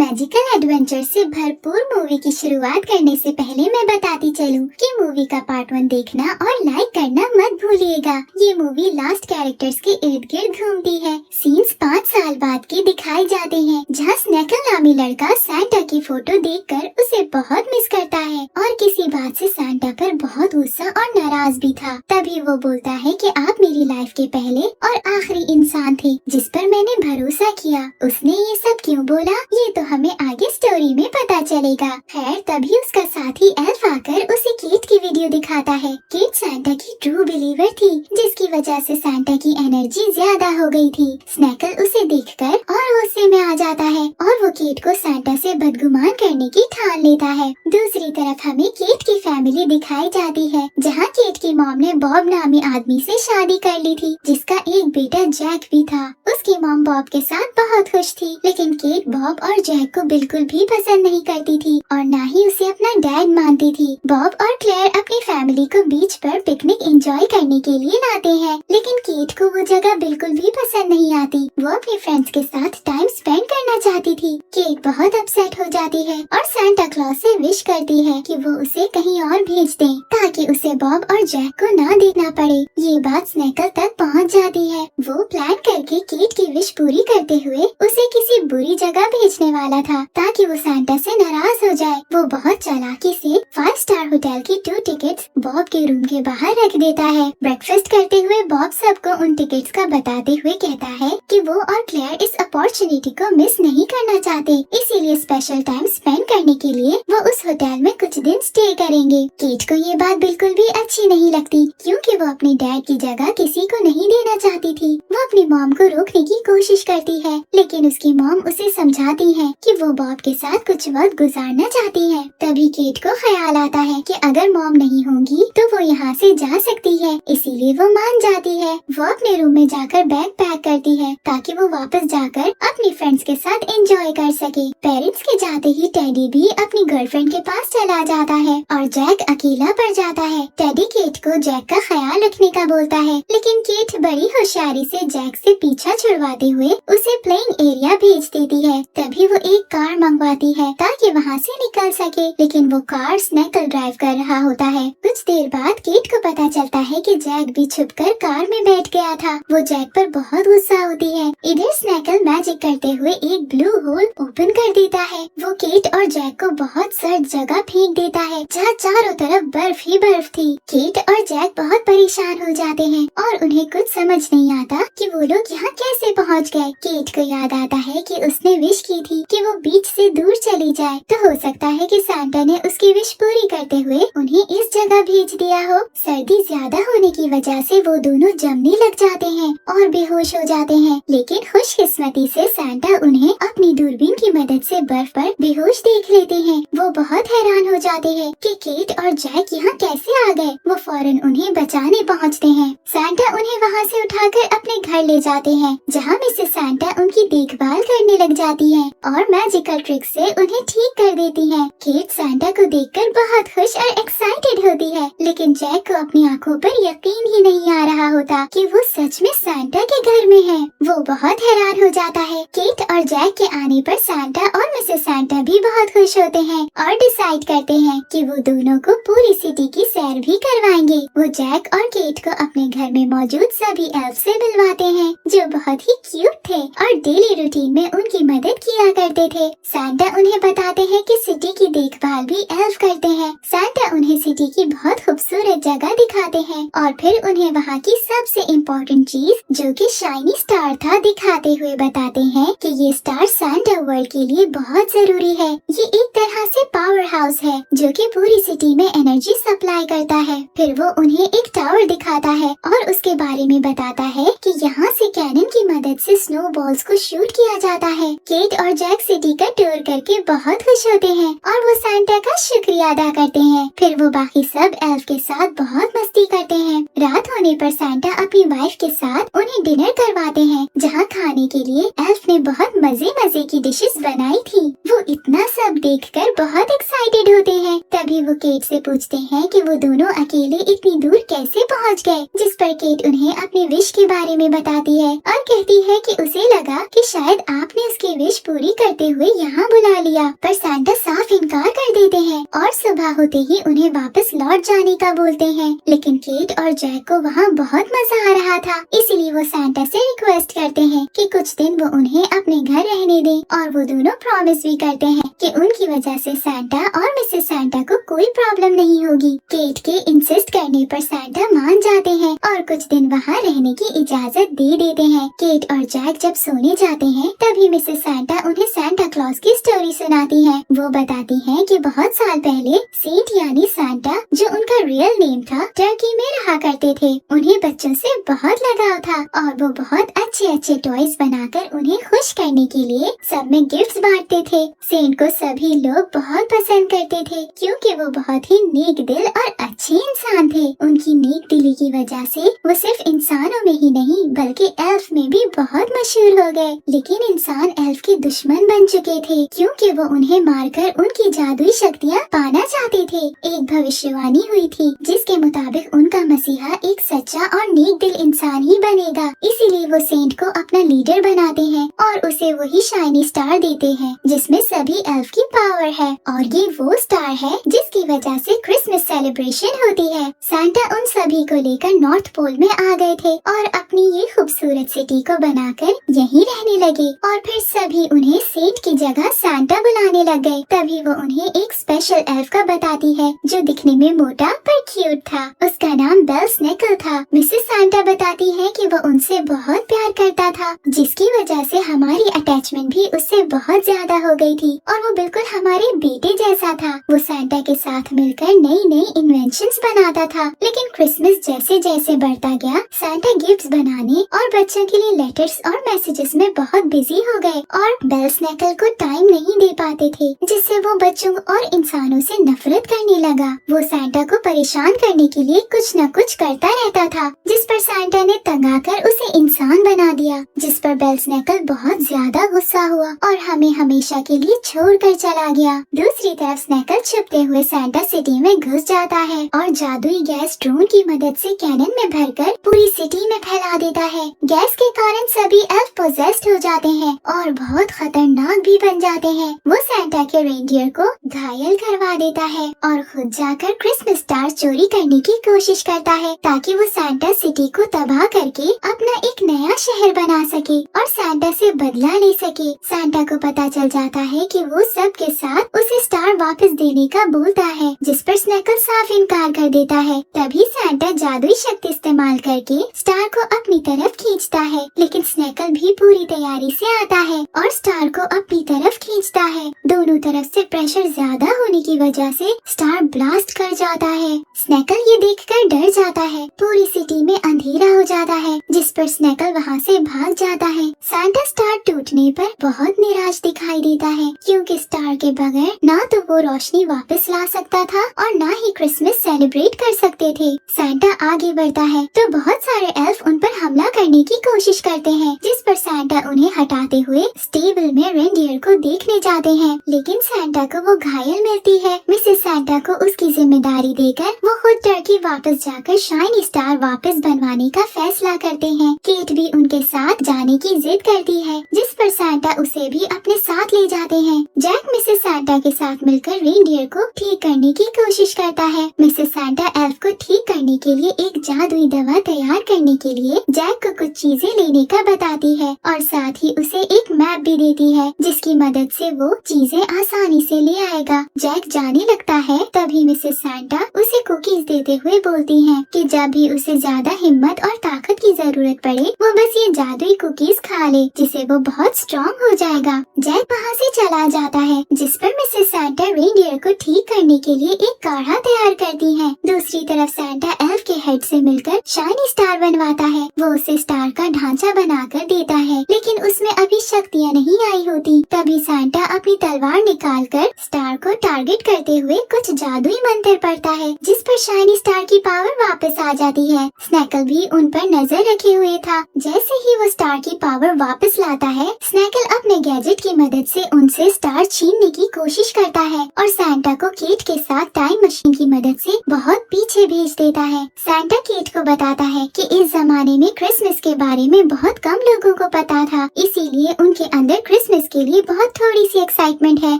Magical adventure से भरपूर movie की शुरुआत करने से पहले मैं बताती चलूं कि मूवी का पार्ट 1 देखना और लाइक करना मत भूलिएगा। ये मूवी लास्ट कैरेक्टर्स के इर्द गिर्द घूमती है। सीन्स 5 साल बाद के दिखाए जाते हैं, जहाँ स्नेकल नामी लड़का सैंटा की फोटो देखकर उसे बहुत मिस करता है और किसी बात से सैंटा पर बहुत गुस्सा और नाराज भी था। तभी वो बोलता है कि आप मेरी लाइफ के पहले और आखिरी इंसान थे जिस पर मैंने भरोसा किया। उसने ये सब क्यों बोला, ये तो हमें आगे स्टोरी में पता चलेगा। खैर तभी उसका साथी एल्फ आकर उसे केट की वीडियो दिखाता है। केट सैंटा की ट्रू बिलीवर थी, जिसकी वजह से सैंटा की एनर्जी ज्यादा हो गई थी। स्नेकल उसे देखकर और गुस्से में आ जाता है और वो केट को सैंटा से बदगुमान करने की ठान लेता है। दूसरी तरफ हमें केट की फैमिली दिखाई जाती है, जहाँ केट की मॉम ने बॉब नामी आदमी से शादी कर ली थी, जिसका एक बेटा जैक भी था। उसकी मॉम बॉब के साथ बहुत खुश थी, लेकिन केट बॉब और जैक को बिल्कुल भी पसंद नहीं करती थी और न ही उसे अपना डैड मानती थी। बॉब और क्लेयर अपनी फैमिली को बीच पर पिकनिक एंजॉय करने के लिए लाते हैं, लेकिन केट को वो जगह बिल्कुल भी पसंद नहीं आती। वो अपने फ्रेंड्स के साथ टाइम स्पेंड करना चाहती थी। केट बहुत अपसेट हो जाती है और सैंटा क्लॉज से विश करती है कि वो उसे कहीं और भेज दे, ताकि उसे बॉब और जैक को ना देखना पड़े। ये बात स्नेकल तक पहुंच जाती है। वो प्लान करके केट की विश पूरी करते हुए उसे किसी बुरी जगह भेजने वाला था, ताकि वो सैंटा से नाराज हो जाए। वो बहुत चालाकी से 5 स्टार होटल की 2 टिकट्स बॉब के रूम के बाहर रख देता है। ब्रेकफास्ट करते हुए बॉब सबको उन टिकट्स का बताते हुए कहता है कि वो और क्लेयर इस अपॉर्चुनिटी को मिस नहीं करना चाहते, इसीलिए स्पेशल टाइम स्पेंड करने के लिए वो उस होटल में कुछ दिन स्टे करेंगे। केट को ये बात बिल्कुल भी अच्छी नहीं लगती, क्योंकि वो अपने डैड की जगह किसी को नहीं देना चाहती थी। वो अपनी मॉम को रोकने की कोशिश करती है, लेकिन उसकी मॉम उसे समझाती है कि वो बॉब के साथ कुछ वक्त गुजारना चाहती है। तभी केट को ख्याल आता है कि अगर मॉम नहीं होंगी तो वो यहाँ से जा सकती है, इसीलिए वो मान जाती है। वो अपने रूम में जाकर बैग पैक करती है, ताकि वो वापस जाकर अपनी फ्रेंड्स के साथ एंजॉय कर सके। पेरेंट्स के जाते ही टेडी भी अपनी गर्लफ्रेंड के पास चला जाता है और जैक अकेला पड़ जाता है। टेडी केट को जैक का ख्याल रखने का बोलता है, लेकिन केट बड़ी होशियारी से जैक से पीछा छुड़वाते हुए उसे प्लेइंग एरिया भेज देती है। तभी वो एक कार मंगवाती है ताकि वहाँ से निकल सके, लेकिन वो कार स्नेकल ड्राइव कर रहा होता है। कुछ देर बाद केट को पता चलता है कि जैक भी छुपकर कार में बैठ गया था। वो जैक पर बहुत गुस्सा होती है। इधर स्नेकल मैजिक करते हुए एक ब्लू होल ओपन कर देता है। वो केट और जैक को बहुत सर्द जगह फेंक देता है, जहाँ चारों तरफ बर्फ ही बर्फ थी। केट और जैक बहुत परेशान हो जाते हैं और उन्हें कुछ समझ नहीं आता कि वो लोग यहाँ कैसे पहुँच गए। केट को याद आता है कि उसने विश की थी कि वो बीच से दूर चली जाए, तो हो सकता है कि सैंटा ने उसकी विश पूरी करते हुए उन्हें इस जगह भेज दिया हो। सर्दी ज्यादा होने की वजह से वो दोनों जमने लग जाते हैं और बेहोश हो जाते हैं, लेकिन खुशकिस्मती से सैंटा उन्हें अपनी दूरबीन की मदद से बर्फ पर बेहोश देख लेते हैं। वो बहुत हैरान हो जाते हैं कि केट और जैक यहाँ कैसे आ गए। वो फौरन उन्हें बचाने पहुँचते हैं। सैंटा उन्हें वहाँ से उठाकर अपने घर ले जाते हैं, जहाँ मिसेस सैंटा उनकी देखभाल करने लग जाती है और मैजिकल ट्रिक से उन्हें ठीक कर देती है। केट सैंटा को देखकर बहुत खुश और एक्साइटेड होती है, लेकिन जैक को अपनी आंखों पर यकीन ही नहीं आ रहा होता कि वो सच में सैंटा के घर में है। वो बहुत हैरान हो जाता है। केट और जैक के आने पर सैंटा और मिसेस सैंटा भी बहुत खुश होते हैं और डिसाइड करते हैं कि वो दोनों को पूरी सिटी की सैर भी करवाएंगे। वो जैक और केट को अपने घर में मौजूद सभी एल्फ से मिलवाते हैं, जो बहुत ही क्यूट थे और डेली रूटीन में उनकी मदद किया करते थे। सैंटा उन्हें बताते हैं कि सिटी की देखभाल भी एल्फ करते हैं। सैंटा उन्हें सिटी की बहुत खूबसूरत जगह दिखाते हैं और फिर उन्हें वहाँ की सबसे इम्पोर्टेंट चीज, जो कि शाइनी स्टार था, दिखाते हुए बताते हैं कि ये स्टार सैंटा वर्ल्ड के लिए बहुत जरूरी है। ये एक तरह से पावर हाउस है, जो कि पूरी सिटी में एनर्जी सप्लाई करता है। फिर वो उन्हें एक टावर दिखाता है और उसके बारे में बताता है कि यहाँ से कैनन की मदद से स्नो बॉल्स को शूट किया जाता है। केट और जैक सिटी का टूर करके बहुत खुश होते हैं और वो सैंटा का शुक्रिया अदा करते हैं। फिर वो बाकी सब एल्फ के साथ बहुत मस्ती करते हैं। रात होने पर सैंटा अपनी वाइफ के साथ उन्हें डिनर करवाते हैं, जहाँ खाने के लिए एल्फ ने बहुत मजे मजे की डिशेस बनाई थी। वो इतना सब देखकर बहुत एक्साइटेड होते हैं। तभी वो केट से पूछते हैं कि वो दोनों अकेले इतनी दूर कैसे पहुंच गए, जिस पर केट उन्हें अपनी विश के बारे में बताती है और कहती है कि उसे लगा कि शायद आपने उसकी विश पूरी करते हुए यहाँ बुला लिया, पर सांता साफ इनकार कर देते हैं और सुबह होते ही उन्हें वापस लौट जाने का बोलते हैं। लेकिन केट और जैक को वहाँ बहुत मजा आ रहा था, इसीलिए वो सांता से रिक्वेस्ट करते हैं कि कुछ दिन वो उन्हें अपने घर रहने दें और वो दोनों प्रॉमिस भी करते हैं कि उनकी वजह से सांता और मिसेस सांता को कोई प्रॉब्लम नहीं होगी। केट के इंसिस्ट करने पर सांता मान जाते हैं और कुछ दिन वहाँ रहने की इजाजत दे देते हैं। केट और जैक जब सोने जाते हैं तभी मिसेस सांता उन्हें सांता क्लॉज की स्टोरी सुनाती है। वो बताती है कि बहुत साल पहले सेंट यानी सांता, जो उनका रियल नेम था, टर्की में रहा करते थे। उन्हें बच्चों से बहुत लगाव था और वो बहुत अच्छे अच्छे टॉयज बनाकर उन्हें खुश करने के लिए सब में गिफ्ट्स बांटते थे। सेंट को सभी लोग बहुत पसंद करते थे क्योंकि वो बहुत ही नेक दिल और अच्छे इंसान थे। उनकी नेक दिली की वजह से वो सिर्फ इंसानों में ही नहीं बल्कि एल्फ में भी बहुत मशहूर हो गए। लेकिन इंसान एल्फ के दुश्मन बन चुके थे क्योंकि वो उन्हें मारकर उनकी जादुई शक्तियाँ पाना चाहते थे। एक भविष्यवाणी हुई थी जिसके मुताबिक उनका मसीहा एक सच्चा और नेक दिल इंसान ही बनेगा, इसीलिए वो सेंट को अपना लीडर बनाते हैं और उसे वही शाइनी स्टार देते हैं जिसमें सभी एल्फ की पावर है। और ये वो स्टार है जिसकी वजह से क्रिसमस सेलिब्रेशन होती है। सांता उन सभी को लेकर नॉर्थ पोल में आ गए थे और अपनी ये खूबसूरत सिटी को बनाकर यहीं रहने लगे और फिर सभी उन्हें सेंट की जगह सांता बुलाने लग गए। तभी वो उन्हें एक स्पेशल एल्फ का बताती है जो दिखने में मोटा पर क्यूट था। उसका नाम बेल स्नेकल था। मिसेस सांता बताती है कि वो उनसे बहुत प्यार करता था जिसकी वजह से हमारी अटैचमेंट भी उससे बहुत ज्यादा हो गई थी और वो बिल्कुल हमारे बेटे जैसा था। वो सांता के साथ मिलकर नई नई इन्वेंशंस बनाता था। लेकिन क्रिसमस जैसे जैसे बढ़ता गया, सांता गिफ्ट्स बनाने और बच्चों के लिए लेटर्स और मैसेजेस में बहुत बिजी हो गए और बेल स्नेकल को टाइम नहीं दे पाते थे, जिससे वो बच्चों और इंसानों से नफरत करने लगा। वो सांता को परेशान करने के लिए कुछ न कुछ करता रहता था, जिस पर सांता ने तंग आकर उसे इंसान बना दिया, जिस पर बेल स्नेकल बहुत ज्यादा गुस्सा हुआ और हमें हमेशा के लिए छोड़कर चला गया। दूसरी तरफ स्नेकल छुपते हुए सांता सिटी में घुस जाता है और जादुई गैस ड्रोन की मदद से कैनन में भरकर पूरी सिटी में फैला देता है। गैस के कारण सभी एल्फ पोजेस्ड हो जाते हैं और बहुत खतरनाक भी बन जाते हैं। वो सांता के रेनडियर को घायल करवा देता है और खुद जाकर क्रिसमस स्टार चोरी करने की कोशिश करता है ताकि वो सांता सिटी को तबाह करके अपना एक नया शहर बना सके और सांता से बदला ले सके। सांता को पता चल जाता है कि वो सब के साथ उसे स्टार वापस देने का बोलता है, जिस पर स्नेकल साफ इनकार कर देता है। तभी सांता जादुई शक्ति इस्तेमाल करके स्टार को अपनी तरफ खींचता है, लेकिन स्नेकल भी पूरी तैयारी से आता है और स्टार को अपनी तरफ खींचता है। दोनों तरफ से प्रेशर ज्यादा होने की वजह से स्टार ब्लास्ट कर जाता है। स्नेकल ये देखकर डर जाता है। पूरी सिटी में अंधेरा हो जाता है, जिस पर स्नेकल वहाँ से भाग जाता है। सांता स्टार टूटने पर बहुत निराश दिखाई देता है क्योंकि स्टार के बगैर ना तो वो रोशनी वापस ला सकता था और ना ही क्रिसमस सेलिब्रेट कर सकते थे। सांता आगे बढ़ता है तो बहुत सारे एल्फ उन पर हमला करने की कोशिश करते हैं, जिस पर सांता उन्हें हटाते हुए स्टेबल में रेनडियर को देखने जाते हैं, लेकिन सांता को वो घायल मिलती है। मिसेस सांता को उसकी जिम्मेदारी देकर वो खुद टर्की वापस जाकर शाइनी स्टार वापस बनवाने का फैसला करते हैं। केट भी उनके साथ जाने की जिद करती है, जिस पर सांता उसे भी अपने साथ ले जाते हैं। जैक मिसेस सांता के साथ मिलकर रेनडियर को ठीक करने की कोशिश करता है। मिसेस सांता एल्फ को ठीक करने के लिए एक जादुई दवा तैयार करने के लिए जैक को कुछ चीजें लेने का बताती है और साथ ही उसे एक मैप भी देती है, जिसकी मदद से वो चीजें आसानी से ले आएगा। जैक जाने लगता है तभी मिसेस सांता उसे कुकीज देते हुए बोलती हैं कि जब भी उसे ज्यादा हिम्मत और ताकत की जरूरत पड़े वो बस ये जादुई कुकीज खा ले, जिससे वो बहुत स्ट्रॉन्ग हो जाएगा। जैक वहाँ से चला जाता है, जिस पर मिसेस सैंटा रेनडियर को ठीक करने के लिए एक काढ़ा तैयार करती है। दूसरी तरफ सैंटा एल्फ के हेड से मिलकर शाइनी स्टार बनवाता है। वो उसे स्टार का ढांचा बनाकर देता है, लेकिन उसमें अभी शक्तियाँ नहीं आई होती। तभी सैंटा अपनी तलवार निकालकर स्टार को टारगेट करते हुए कुछ जादुई मंत्र पढ़ता है, जिस पर शाइनी स्टार की पावर वापस आ जाती है। स्नैकल भी उन पर नजर रखे हुए था। जैसे ही वो स्टार की पावर वापस लाता है, स्नैकल अपने गैजेट की मदद से उनसे स्टार छीनने की कोशिश करता है और सैंटा को केट के साथ टाइम मशीन की मदद से बहुत पीछे भेज देता है। सैंटा केट को बताता है कि इस जमाने में क्रिसमस के बारे में बहुत कम लोगों को पता था, इसीलिए उनके अंदर क्रिसमस के लिए बहुत थोड़ी सी एक्साइटमेंट है,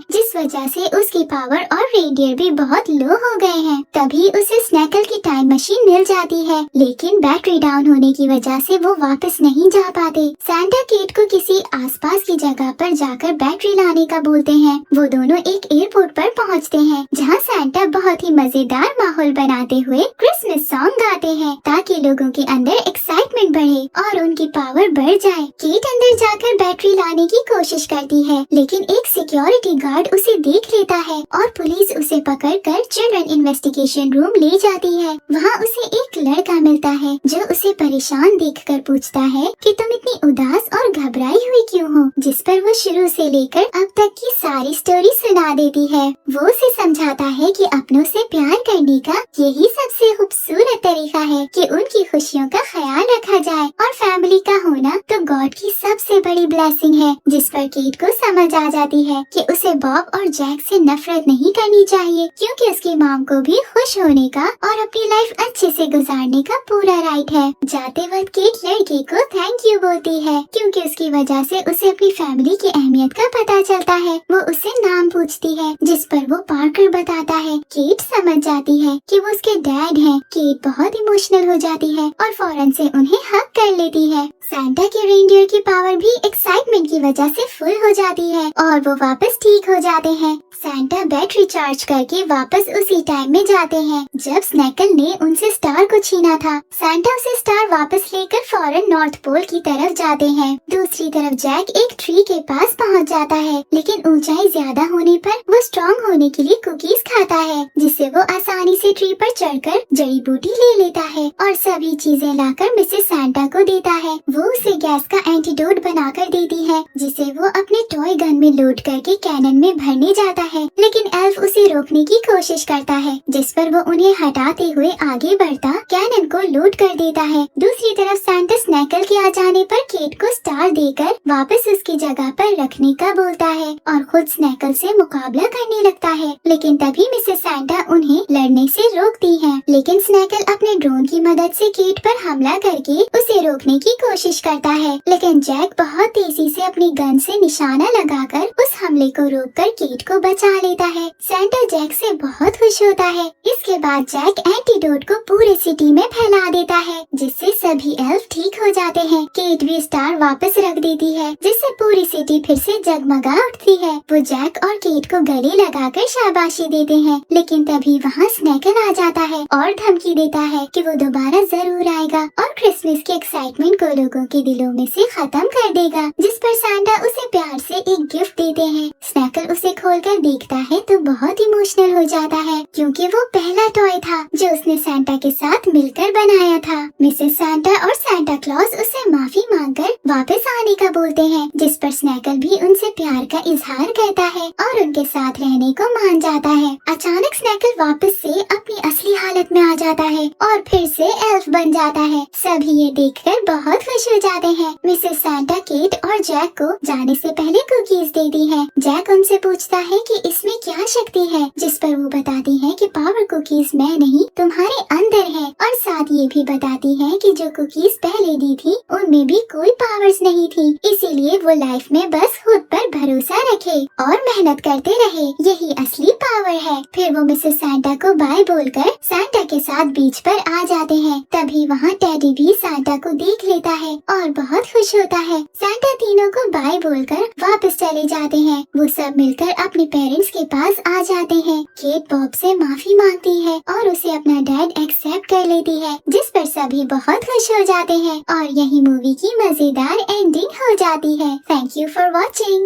जिस वजह से उसकी पावर और रेनडियर भी बहुत लो हो गए हैं। तभी उसे स्नैकल की टाइम मशीन मिल जाती है, लेकिन बैटरी डाउन होने की वजह से वो वापस नहीं जा पाते। सैंटा केट को किसी आसपास की जगह पर जाकर बैटरी लाने का बोलते हैं। वो दोनों एक एयरपोर्ट पर पहुंचते हैं, जहां सैंटा बहुत ही मजेदार माहौल बनाते हुए क्रिसमस सॉन्ग गाते हैं, ताकि लोगों के अंदर एक्साइटमेंट बढ़े और उनकी पावर बढ़ जाए। केट अंदर जाकर बैटरी लाने की कोशिश करती है, लेकिन एक सिक्योरिटी गार्ड उसे देख लेता है और पुलिस उसे पकड़कर चिल्ड्रन इन्वेस्टिगेशन रूम ले जाती है। वहाँ उसे एक लड़का मिलता है, जो उसे परेशान देखकर पूछता है कि तुम इतनी उदास और घबराई हुई क्यों हो, जिस पर वो शुरू से लेकर अब तक की सारी स्टोरी सुना देती है। वो उसे समझाता है कि अपनों से प्यार करने का यही सबसे खूबसूरत तरीका है कि उनकी खुशियों का ख्याल रखा जाए, और फैमिली का होना तो गॉड की सबसे बड़ी ब्लेसिंग है। जिस पर केट को समझ आ जाती है कि उसे बॉब और जैक से नफरत नहीं करनी चाहिए, क्योंकि उसकी मॉम को भी खुश होने का और अपनी लाइफ अच्छे से गुजारने का पूरा राइट है। जाते वक्त केट लड़के को थैंक यू बोलती है, क्योंकि उसकी वजह से उसे अपनी फैमिली की अहमियत का पता चलता है। वो उससे नाम पूछती है, जिस पर वो पार्कर बताता है। केट समझ जाती है कि वो उसके डैड हैं। केट बहुत इमोशनल हो जाती है और फौरन से उन्हें हग कर लेती है। सैंटा के रेनडियर की पावर भी एक्साइटमेंट की वजह से फुल हो जाती है और वो वापस ठीक हो जाते हैं। सैंटा बैटरी चार्ज करके वापस उसी टाइम में जाते हैं जब स्नैकल ने उनसे स्टार को छीना था। सैंटा उसे स्टार वापस लेकर फौरन नॉर्थ पोल की तरफ जाते हैं। दूसरी तरफ जैक एक ट्री के पास पहुंच जाता है, लेकिन ऊंचाई ज्यादा होने पर वो स्ट्रॉन्ग होने के लिए कुकीज खाता है, जिससे वो आसानी से ट्री पर चढ़कर जड़ी बूटी ले लेता है और सभी चीजें लाकर मिसेस सैंटा को देता है। वो उसे गैस का एंटीडोट बनाकर देती है, जिसे वो अपने टॉय गन में लोड करके कैनन में भरने जाता है, लेकिन एल्फ उसे रोकने की कोशिश करता है, जिस पर वो उन्हें हटाते हुए आगे बढ़ता कैनन को लोड कर देता है। दूसरी तरफ सैंटा स्नैकल के आ जाने पर केट को स्टार देकर वापस उसकी जगह पर रखने का बोलता है और खुद स्नैकल से मुकाबला करने लगता है, लेकिन तभी मिसेस सैंटा उन्हें लड़ने से रोकती है। लेकिन स्नैकल अपने ड्रोन की मदद से केट पर हमला करके उसे रोकने की कोशिश करता है, लेकिन जैक बहुत तेजी से अपनी गन से निशाना लगाकर उस हमले को रोककर केट को बचा लेता है। सैंटा जैक से बहुत खुश होता है। इसके बाद जैक एंटीडोट को पूरे सिटी में फैला देता है, जिससे सभी एल्फ ठीक हो जाते हैं। केट भी स्टार वापस रख देती है, जिससे पूरी सिटी फिर से जगमगा उठती है। वो जैक और केट को गले लगाकर शाबाशी देते हैं, लेकिन तभी वहाँ स्नैकल आ जाता है और धमकी देता है कि वो दोबारा जरूर आएगा और क्रिसमस की एक्साइटमेंट को लोगों के दिलों में से खत्म कर देगा। जिस पर सैंटा उसे प्यार से एक गिफ्ट देते हैं। स्नैकल उसे खोलकर देखता है तो बहुत इमोशनल हो जाता है, क्योंकि वो पहला टॉय था जो उसने सैंटा के साथ मिलकर बनाया था। मिसेस सैंटा और सैंटा क्लॉज उसे माफी मांगकर वापस आने का बोलते हैं, जिस पर स्नैकल भी उनसे प्यार का इजहार करता है और उनके साथ रहने को मान जाता है। अचानक स्नैकल वापस से अपनी असली हालत में आ जाता है और फिर से एल्फ बन जाता है। सभी ये देखकर बहुत खुश हो जाते हैं। मिसेस सैंटा केट और जैक को जाने से पहले कुकीज देती है। जैक उनसे पूछता है कि इसमें क्या शक्ति है, जिस पर वो बताती है कि पावर कुकीज मैं नहीं तुम्हारे अंदर है, और साथ ये भी बताती है कि जो कुकीज पहले दी थी उनमें भी कोई पावर्स नहीं थी, इसीलिए वो लाइफ में बस खुद पर भरोसा रखे और मेहनत करते रहे, यही असली पावर है। फिर वो मिसेस सैंटा को बाय बोलकर सैंटा के साथ बीच पर आ जाते हैं। तभी वहाँ टेडी भी सैंटा को देख लेता है और बहुत खुश होता है। सैंटा तीनों को बाय बोलकर वापस चले जाते हैं। वो सब मिलकर अपने पेरेंट्स के पास आ जाते हैं। केट बॉब से माफी मांगती है और उसे अपना डैड एक्सेप्ट कर लेती है, जिस पर सभी बहुत खुश हो जाते हैं और यही मूवी की मजेदार एंडिंग हो जाती है। Thank you for watching.